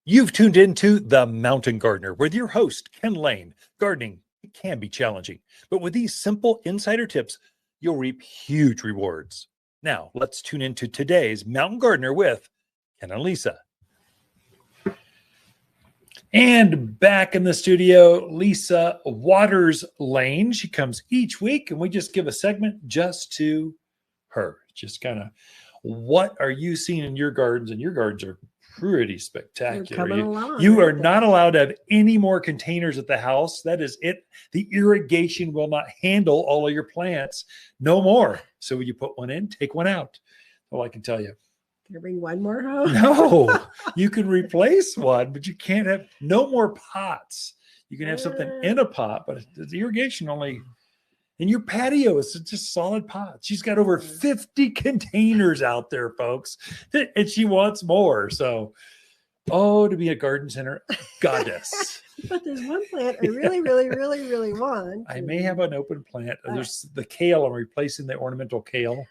You've tuned into The Mountain Gardener with your host, Ken Lane. Gardening, it can be challenging, but with these simple insider tips, you'll reap huge rewards. Now, let's tune into today's Mountain Gardener with Ken and Lisa. And back in the studio, Lisa Watters-Lain. She comes each week, and we just give a segment just to her. Just kind of, what are you seeing in your gardens? And your gardens are pretty spectacular. You are not allowed to have any more containers at the house. That is it. The irrigation will not handle all of your plants. No more. So when you put one in, take one out. All I can tell you. Can I bring one more home? No, you can replace one, but you can't have no more pots. You can have something in a pot, but the irrigation only in your patio is just solid pots. She's got over 50 containers out there, folks, and she wants more. So, to be a garden center goddess. But there's one plant I really want. I may have an open plant. There's the kale. I'm replacing the ornamental kale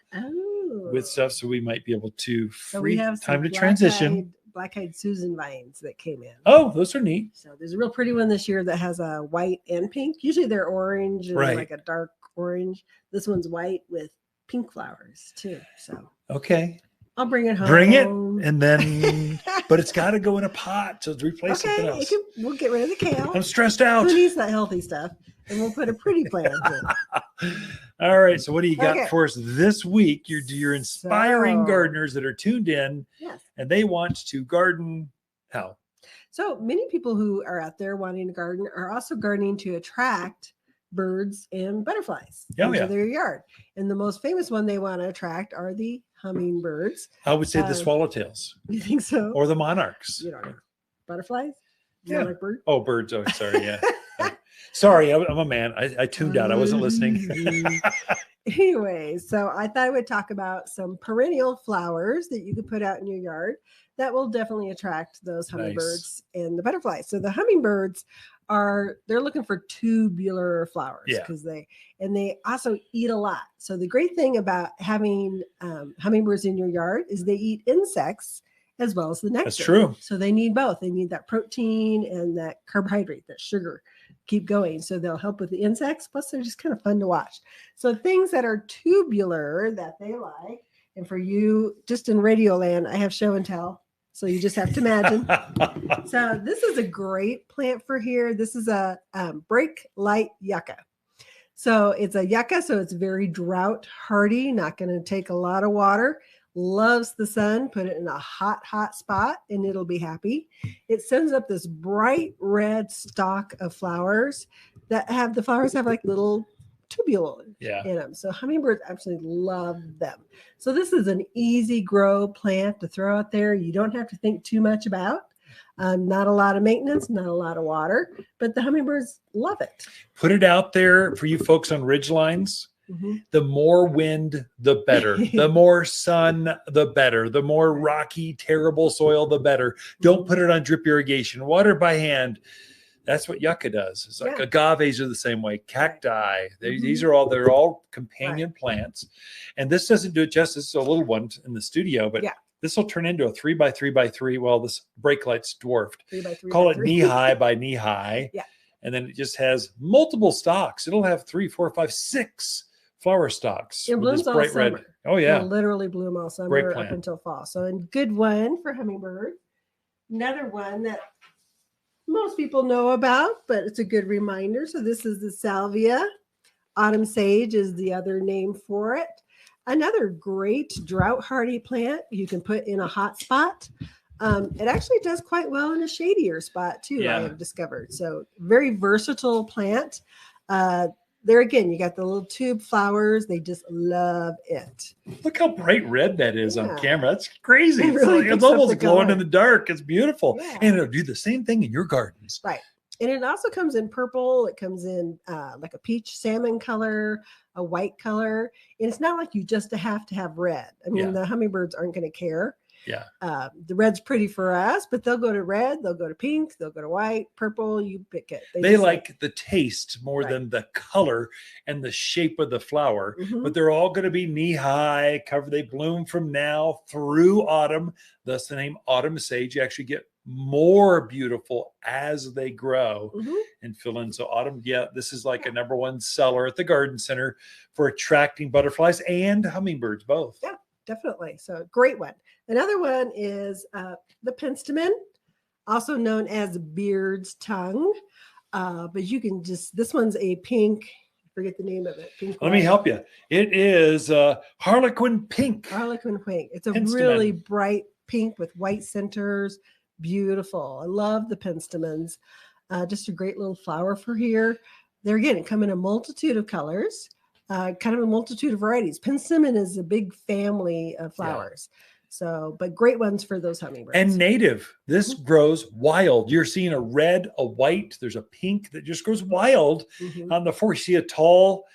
with stuff, so we might be able to we have time to transition. Black-eyed Susan vines that came in. Oh, those are neat. So there's a real pretty one this year that has a white and pink. Usually they're orange and like a dark orange. This one's white with pink flowers too. So okay, I'll bring it home. Bring it, and then, but it's got to go in a pot to replace something else. We'll get rid of the kale. I'm stressed out. Who needs that healthy stuff? And we'll put a pretty plant in. All right. So what do you got for us this week? You're inspiring gardeners that are tuned in, and they want to garden how? So many people who are out there wanting to garden are also gardening to attract birds and butterflies into their yard. And the most famous one they want to attract are the hummingbirds. I would say the swallowtails. You think so? Or the monarchs. You don't know. Butterflies? Yeah. Monarch bird? Oh, birds. Oh, sorry. Yeah. Sorry, I'm a man. I tuned out. I wasn't listening. Anyway, so I thought I would talk about some perennial flowers that you could put out in your yard that will definitely attract those hummingbirds and the butterflies. So the hummingbirds they're looking for tubular flowers because they also eat a lot. So the great thing about having hummingbirds in your yard is they eat insects as well as the nectar. That's true. So they need both. They need that protein and that carbohydrate, that sugar. Keep going. So they'll help with the insects. Plus, they're just kind of fun to watch. So things that are tubular that they like, and for you, just in radio land, I have show and tell. So you just have to imagine. So this is a great plant for here. This is a brake light yucca. So it's a yucca, so it's very drought hardy, not going to take a lot of water. Loves the sun. Put it in a hot spot and it'll be happy. It sends up this bright red stalk of flowers that have like little tubule in them. So hummingbirds absolutely love them. So this is an easy grow plant to throw out there. You don't have to think too much about. Not a lot of maintenance, not a lot of water, but the hummingbirds love it. Put it out there for you folks on ridge lines. Mm-hmm. The more wind, the better. The more sun, the better. The more rocky, terrible soil, the better. Don't put it on drip irrigation. Water by hand. That's what yucca does. It's like agaves are the same way. Cacti. These are all companion plants. And this doesn't do it justice. It's a little one in the studio, but this will turn into a 3x3x3. Well, this brake light's dwarfed. 3x3. Call it knee high by knee high. Yeah. And then it just has multiple stalks. It'll have 3, 4, 5, 6 flower stalks. It blooms all summer. Red. Oh, yeah. It'll literally bloom all summer up until fall. So a good one for hummingbird. Another one that most people know about, but it's a good reminder. So this is the salvia. Autumn sage is the other name for it. Another great drought hardy plant you can put in a hot spot. It actually does quite well in a shadier spot too, I have discovered. So very versatile plant. There again, you got the little tube flowers. They just love it. Look how bright red that is on camera. That's crazy. It's almost glowing in the dark. It's beautiful. Yeah. And it'll do the same thing in your gardens. Right. And it also comes in purple. It comes in like a peach salmon color, a white color. And it's not like you just have to have red. I mean, the hummingbirds aren't going to care. Yeah. The red's pretty for us, but they'll go to red, they'll go to pink, they'll go to white, purple, you pick it. They like the taste more than the color and the shape of the flower, but they're all going to be knee high, cover. They bloom from now through autumn, thus the name autumn sage. You actually get more beautiful as they grow Mhm. and fill in. So autumn, yeah, this is like a #1 seller at the garden center for attracting butterflies and hummingbirds both. Yeah, definitely. So great one. Another one is the penstemon, also known as beard's tongue. But you can just, this one's a pink, forget the name of it. Pink. Let me help you. It is Harlequin pink. Harlequin pink. It's a Penstemon. really bright pink with white centers. Beautiful. I love the penstemons. Just a great little flower for here. There again, it come in a multitude of colors, kind of a multitude of varieties. Penstemon is a big family of flowers. Yeah. So, but great ones for those hummingbirds. And native. This grows wild. You're seeing a red, a white. There's a pink that just grows wild on the forest. You see a tall,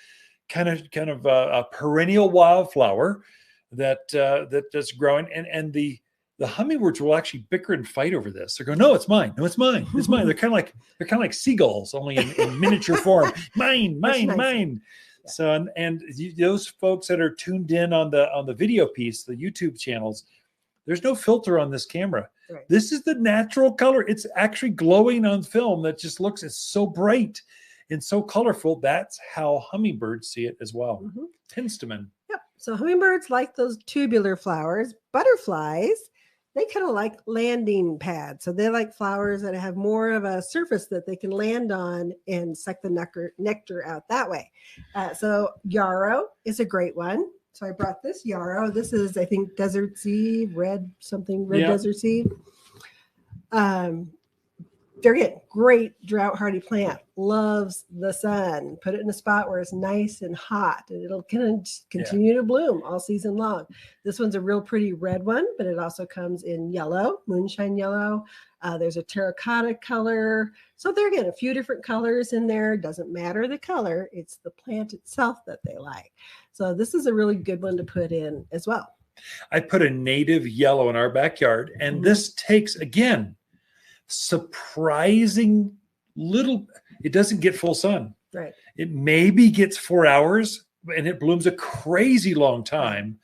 kind of a perennial wildflower that's growing, and the hummingbirds will actually bicker and fight over this. They're going, no, it's mine. No, it's mine. It's mine. They're kind of like seagulls, only in miniature form. Mine. Yeah. So, and those folks that are tuned in on the video piece, the YouTube channels, there's no filter on this camera. Right. This is the natural color. It's actually glowing on film. That just looks, it's so bright and so colorful. That's how hummingbirds see it as well. Penstemon. Yep. So hummingbirds like those tubular flowers. Butterflies, they kind of like landing pads. So they like flowers that have more of a surface that they can land on and suck the nectar out that way. So yarrow is a great one. So I brought this yarrow. This is, I think, desert sea, red desert sea. They're getting great drought hardy plant. Loves the sun. Put it in a spot where it's nice and hot, and it'll continue to bloom all season long. This one's a real pretty red one, but it also comes in yellow, moonshine yellow. There's a terracotta color. So they're getting a few different colors in there. Doesn't matter the color. It's the plant itself that they like. So this is a really good one to put in as well. I put a native yellow in our backyard, and this takes, again, surprising little, it doesn't get full sun. Right. It maybe gets 4 hours, and it blooms a crazy long time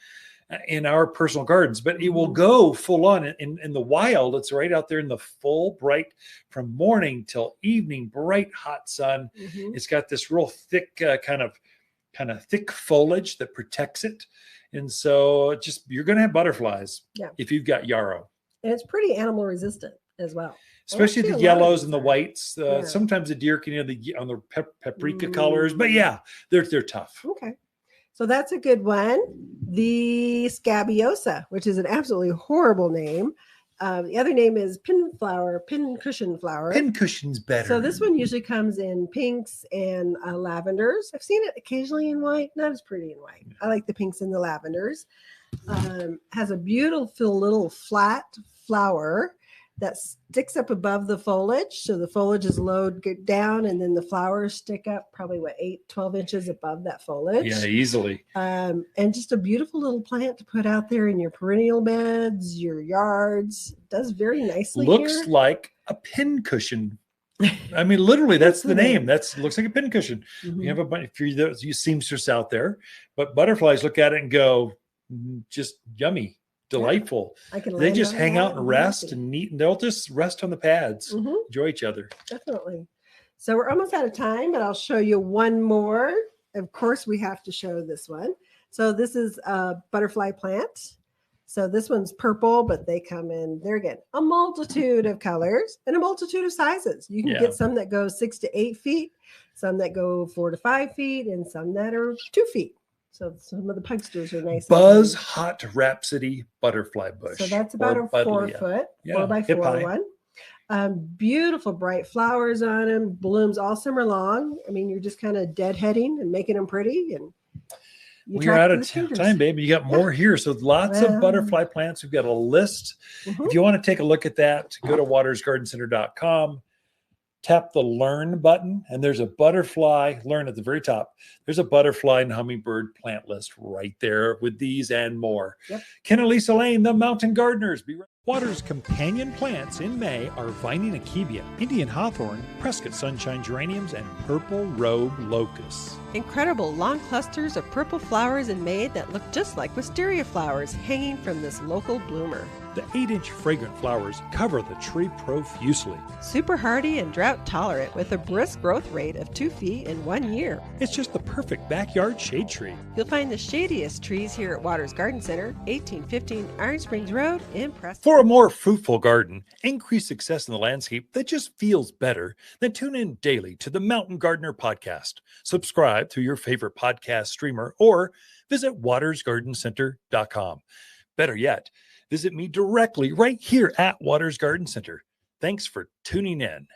in our personal gardens, but it will go full on in the wild. It's right out there in the full bright, from morning till evening, bright hot sun. It's got this real thick kind of thick foliage that protects it, and so just, you're going to have butterflies if you've got yarrow. And it's pretty animal resistant as well. Especially the yellows and the whites. Sometimes the deer can have on the paprika colors, but yeah, they're tough. Okay. So that's a good one. The scabiosa, which is an absolutely horrible name. The other name is pincushion flower. Pincushion's better. So this one usually comes in pinks and lavenders. I've seen it occasionally in white, not as pretty in white. I like the pinks and the lavenders. Has a beautiful little flat flower that sticks up above the foliage. So the foliage is low down, and then the flowers stick up probably 12 inches above that foliage. Yeah, easily. And just a beautiful little plant to put out there in your perennial beds, your yards. It does very nicely. Looks like a pincushion. I mean, literally, that's the name. Looks like a pincushion. You have a bunch, if you're you seamstress out there, but butterflies look at it and go, just yummy. Delightful. They just hang out and rest and eat, and they'll just rest on the pads, enjoy each other. Definitely. So we're almost out of time, but I'll show you one more. Of course, we have to show this one. So this is a butterfly plant. So this one's purple, but they come in, they're again, a multitude of colors and a multitude of sizes. You can get some that go 6 to 8 feet, some that go 4 to 5 feet, and some that are 2 feet. So some of the pugsters are nice. Buzz Hot Rhapsody butterfly bush. So that's about a 4 foot, 4 by 4 one. Beautiful bright flowers on them, blooms all summer long. I mean, you're just kind of deadheading and making them pretty. And we're out of time, baby. You got more here. So lots of butterfly plants. We've got a list. If you want to take a look at that, go to wattersgardencenter.com. Tap the Learn button, and there's a butterfly, Learn at the very top. There's a butterfly and hummingbird plant list right there with these and more. Ken and Lisa Lane, the Mountain Gardeners. Watters companion plants in May are Vining akebia, Indian hawthorn, Prescott sunshine geraniums, and purple robe locusts. Incredible long clusters of purple flowers in May that look just like wisteria flowers hanging from this local bloomer. The 8-inch fragrant flowers cover the tree profusely. Super hardy and drought tolerant with a brisk growth rate of 2 feet in 1 year. It's just the perfect backyard shade tree. You'll find the shadiest trees here at Watters Garden Center, 1815 Iron Springs Road in Preston. For a more fruitful garden, increase success in the landscape that just feels better, then tune in daily to the Mountain Gardener podcast. Subscribe through your favorite podcast streamer or visit wattersgardencenter.com. Better yet, visit me directly right here at Watters Garden Center. Thanks for tuning in.